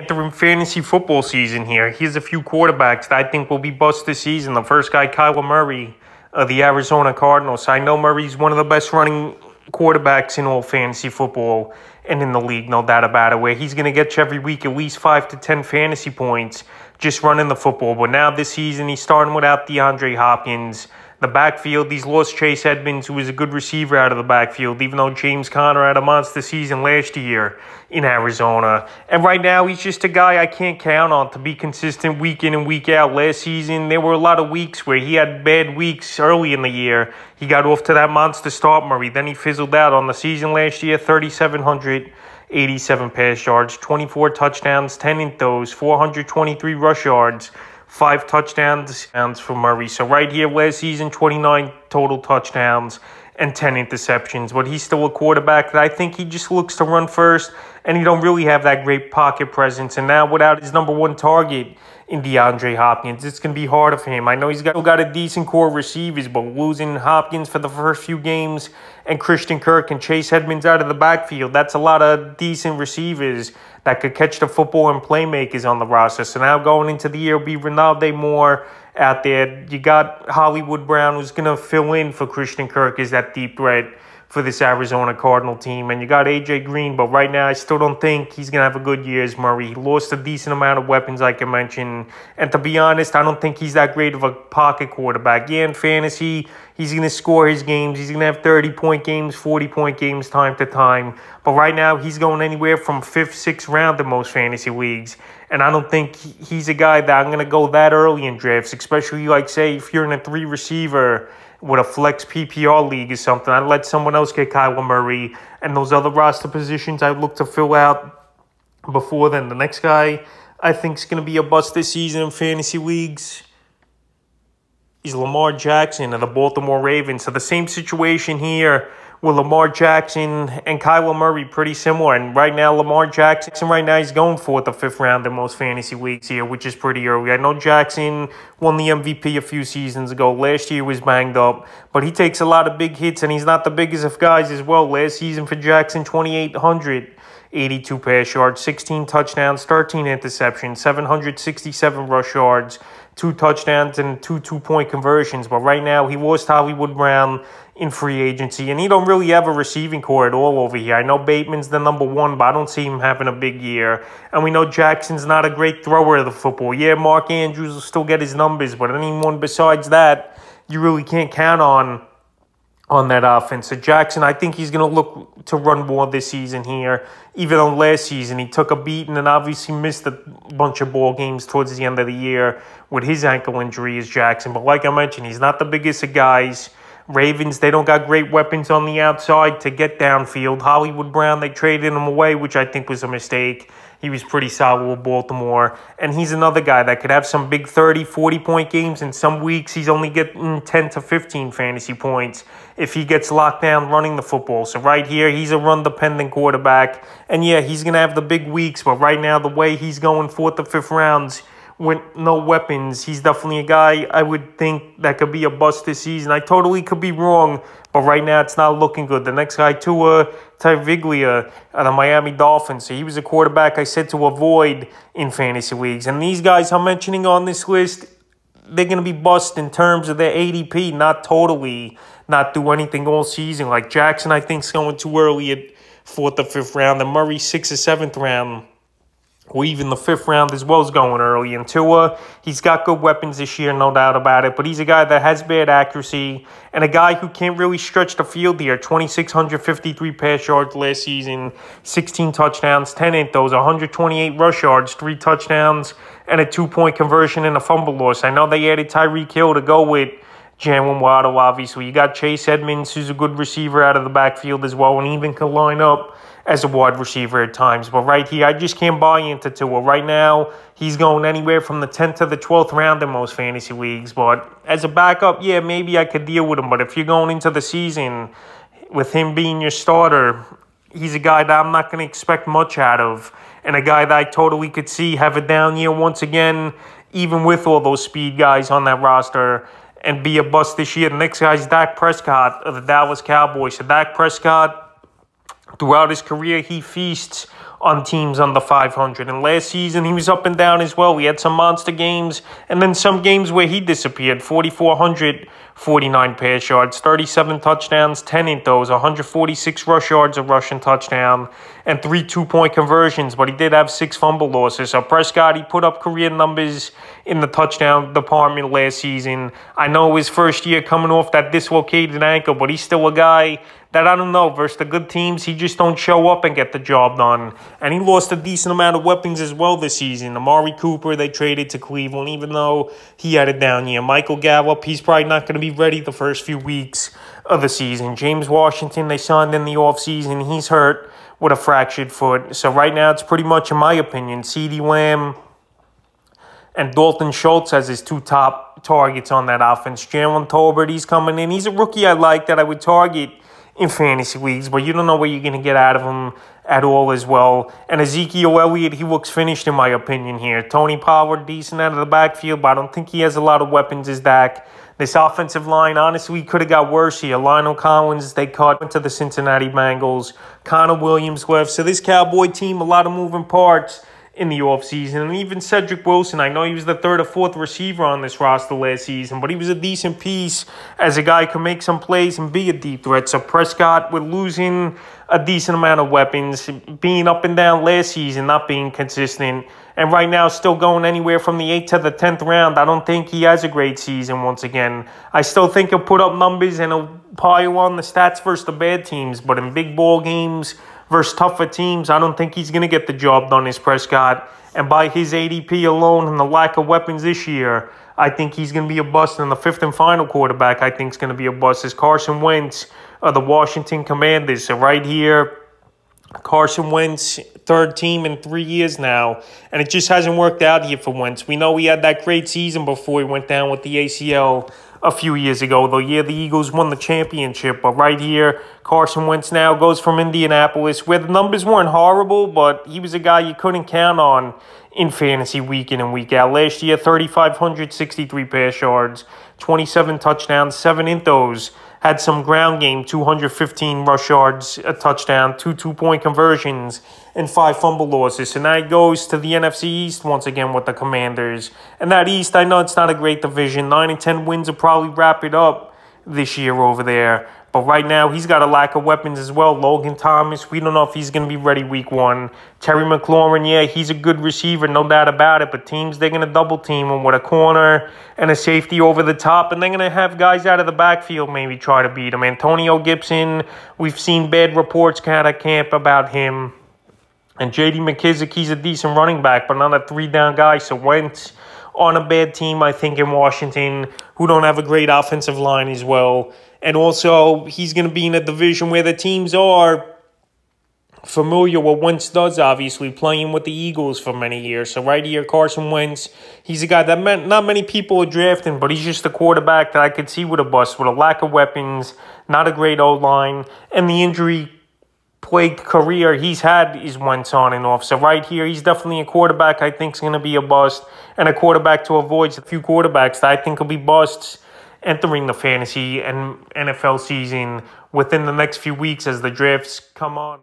Entering fantasy football season here. Here's a few quarterbacks that I think will be bust this season. The first guy, Kyla Murray of the Arizona Cardinals. I know Murray's one of the best running quarterbacks in all fantasy football and in the league, no doubt about it, where he's going to get you every week at least 5 to 10 fantasy points just running the football. But now this season, he's starting without DeAndre Hopkins. The backfield, he's lost Chase Edmonds, who was a good receiver out of the backfield, even though James Conner had a monster season last year in Arizona. And right now, he's just a guy I can't count on to be consistent week in and week out. Last season, there were a lot of weeks where he had bad weeks early in the year. He got off to that monster start, Murray. Then he fizzled out on the season last year, 3,787 pass yards, 24 touchdowns, 10 in those, 423 rush yards, 5 touchdowns for Murray. So right here, last season, 29 total touchdowns and 10 interceptions. But he's still a quarterback that I think he just looks to run first, and he don't really have that great pocket presence. And now without his number one target in DeAndre Hopkins, it's going to be harder for him. I know he's got a decent core of receivers, but losing Hopkins for the first few games and Christian Kirk and Chase Edmonds out of the backfield, that's a lot of decent receivers that could catch the football and playmakers on the roster. So now going into the year, it'll be Ronaldo Moore out there. You got Hollywood Brown, who's going to fill in for Christian Kirk as that deep threat for this Arizona Cardinal team. And you got A.J. Green, but right now I still don't think he's going to have a good year as Murray. He lost a decent amount of weapons, like I mentioned. And to be honest, I don't think he's that great of a pocket quarterback. Yeah, in fantasy, he's going to score his games. He's going to have 30-point games, 40-point games time to time. But right now, he's going anywhere from 5th, 6th round in most fantasy leagues. And I don't think he's a guy that I'm going to go that early in drafts, especially, like, say, if you're in a 3-receiver with a flex PPR league or something. I'd let someone else get Kyler Murray, and those other roster positions I'd look to fill out before then. The next guy I think is going to be a bust this season in fantasy leagues is Lamar Jackson of the Baltimore Ravens. So the same situation here with Lamar Jackson and Kyler Murray, pretty similar. And right now, Lamar Jackson, he's going 4th or 5th round in most fantasy leagues here, which is pretty early. I know Jackson won the MVP a few seasons ago. Last year was banged up, but he takes a lot of big hits, and he's not the biggest of guys as well. Last season for Jackson, 2,882 pass yards, 16 touchdowns, 13 interceptions, 767 rush yards, 2 touchdowns, and 2 two-point conversions. But right now, he lost Hollywood Brown in free agency, and he don't really have a receiving core at all over here. I know Bateman's the number one, but I don't see him having a big year. And we know Jackson's not a great thrower of the football. Yeah, Mark Andrews will still get his numbers, but anyone besides that, you really can't count on that offense. So Jackson, I think he's going to look to run more this season here, even though last season he took a beating and obviously missed a bunch of ball games towards the end of the year with his ankle injury as Jackson. But like I mentioned, he's not the biggest of guys. Ravens, they don't got great weapons on the outside to get downfield. Hollywood Brown, they traded him away, which I think was a mistake. He was pretty solid with Baltimore. And he's another guy that could have some big 30, 40-point games. In some weeks, he's only getting 10 to 15 fantasy points if he gets locked down running the football. So right here, he's a run-dependent quarterback. And yeah, he's going to have the big weeks. But right now, the way he's going 4th or 5th rounds with no weapons, he's definitely a guy I would think that could be a bust this season. I totally could be wrong, but right now it's not looking good. The next guy, Tua Tagovailoa of the Miami Dolphins. So he was a quarterback I said to avoid in fantasy leagues. And these guys I'm mentioning on this list, they're going to be bust in terms of their ADP, not totally not do anything all season. Like Jackson, I think, is going too early at 4th or 5th round. And Murray, 6th or 7th round. Or even the 5th round as well is going early. And Tua, he's got good weapons this year, no doubt about it. But he's a guy that has bad accuracy and a guy who can't really stretch the field here. 2,653 pass yards last season, 16 touchdowns, 10 in those, 128 rush yards, 3 touchdowns, and a 2-point conversion and a fumble loss. I know they added Tyreek Hill to go with Jalen Waddle, obviously. You got Chase Edmonds, who's a good receiver out of the backfield as well, and even can line up as a wide receiver at times. But right here, I just can't buy into Tua. Right now, he's going anywhere from the 10th to the 12th round in most fantasy leagues. But as a backup, yeah, maybe I could deal with him. But if you're going into the season with him being your starter, he's a guy that I'm not going to expect much out of. And a guy that I totally could see have a down year once again, even with all those speed guys on that roster, and be a bust this year. The next guy is Dak Prescott of the Dallas Cowboys. So Dak Prescott, throughout his career, he feasts on teams under 500. And last season, he was up and down as well. He had some monster games and then some games where he disappeared. 4,449 pass yards, 37 touchdowns, 10 in those, 146 rush yards, a rushing touchdown, and 3 two-point conversions. But he did have 6 fumble losses. So Prescott, he put up career numbers in the touchdown department last season. I know his first year coming off that dislocated ankle, but he's still a guy that, I don't know, versus the good teams, he just don't show up and get the job done. And he lost a decent amount of weapons as well this season. Amari Cooper, they traded to Cleveland, even though he had a down year. Michael Gallup, he's probably not going to be ready the first few weeks of the season. James Washington, they signed in the offseason. He's hurt with a fractured foot. So right now, it's pretty much, in my opinion, CeeDee Lamb and Dalton Schultz as his 2 top targets on that offense. Jalen Tolbert, he's coming in. He's a rookie I like that I would target in fantasy leagues, but you don't know what you're going to get out of him at all as well. And Ezekiel Elliott, he looks finished in my opinion here. Tony Pollard, decent out of the backfield, but I don't think he has a lot of weapons as Dak. This offensive line, honestly, could have got worse here. Lionel Collins, they cut into the Cincinnati Bengals. Connor Williams left. So this Cowboy team, a lot of moving parts in the offseason. And even Cedric Wilson, I know he was the 3rd or 4th receiver on this roster last season, but he was a decent piece as a guy who could make some plays and be a deep threat. So Prescott, with losing a decent amount of weapons, being up and down last season, not being consistent, and right now still going anywhere from the 8th to the 10th round, I don't think he has a great season once again. I still think he'll put up numbers and he'll pile on the stats versus the bad teams, but in big ball games versus tougher teams, I don't think he's going to get the job done as Prescott. And by his ADP alone and the lack of weapons this year, I think he's going to be a bust. And the 5th and final quarterback I think is going to be a bust is Carson Wentz of the Washington Commanders. So right here, Carson Wentz, 3rd team in 3 years now, and it just hasn't worked out here for Wentz. We know he had that great season before he went down with the ACL a few years ago, the year the Eagles won the championship. But right here, Carson Wentz now goes from Indianapolis, where the numbers weren't horrible, but he was a guy you couldn't count on in fantasy week in and week out. Last year, 3,563 pass yards, 27 touchdowns, 7 in those. Had some ground game, 215 rush yards, a touchdown, 2 two-point conversions, and 5 fumble losses. And now he goes to the NFC East once again with the Commanders. And that East, I know it's not a great division. 9 and 10 wins will probably wrap it up this year over there. But right now, he's got a lack of weapons as well. Logan Thomas, we don't know if he's going to be ready week 1. Terry McLaurin, yeah, he's a good receiver, no doubt about it. But teams, they're going to double team him with a corner and a safety over the top. And they're going to have guys out of the backfield maybe try to beat him. Antonio Gibson, we've seen bad reports out of camp about him. And J.D. McKissick, he's a decent running back, but not a 3-down guy. So Wentz on a bad team, I think, in Washington, who don't have a great offensive line as well. And also, he's going to be in a division where the teams are familiar with what Wentz does, obviously, playing with the Eagles for many years. So right here, Carson Wentz, he's a guy that not many people are drafting, but he's just a quarterback that I could see with a bust, with a lack of weapons, not a great O-line, and the injury-plagued career he's had is Wentz on and off. So right here, he's definitely a quarterback I think is going to be a bust, and a quarterback to avoid. A few quarterbacks that I think will be busts entering the fantasy and NFL season within the next few weeks as the drafts come on.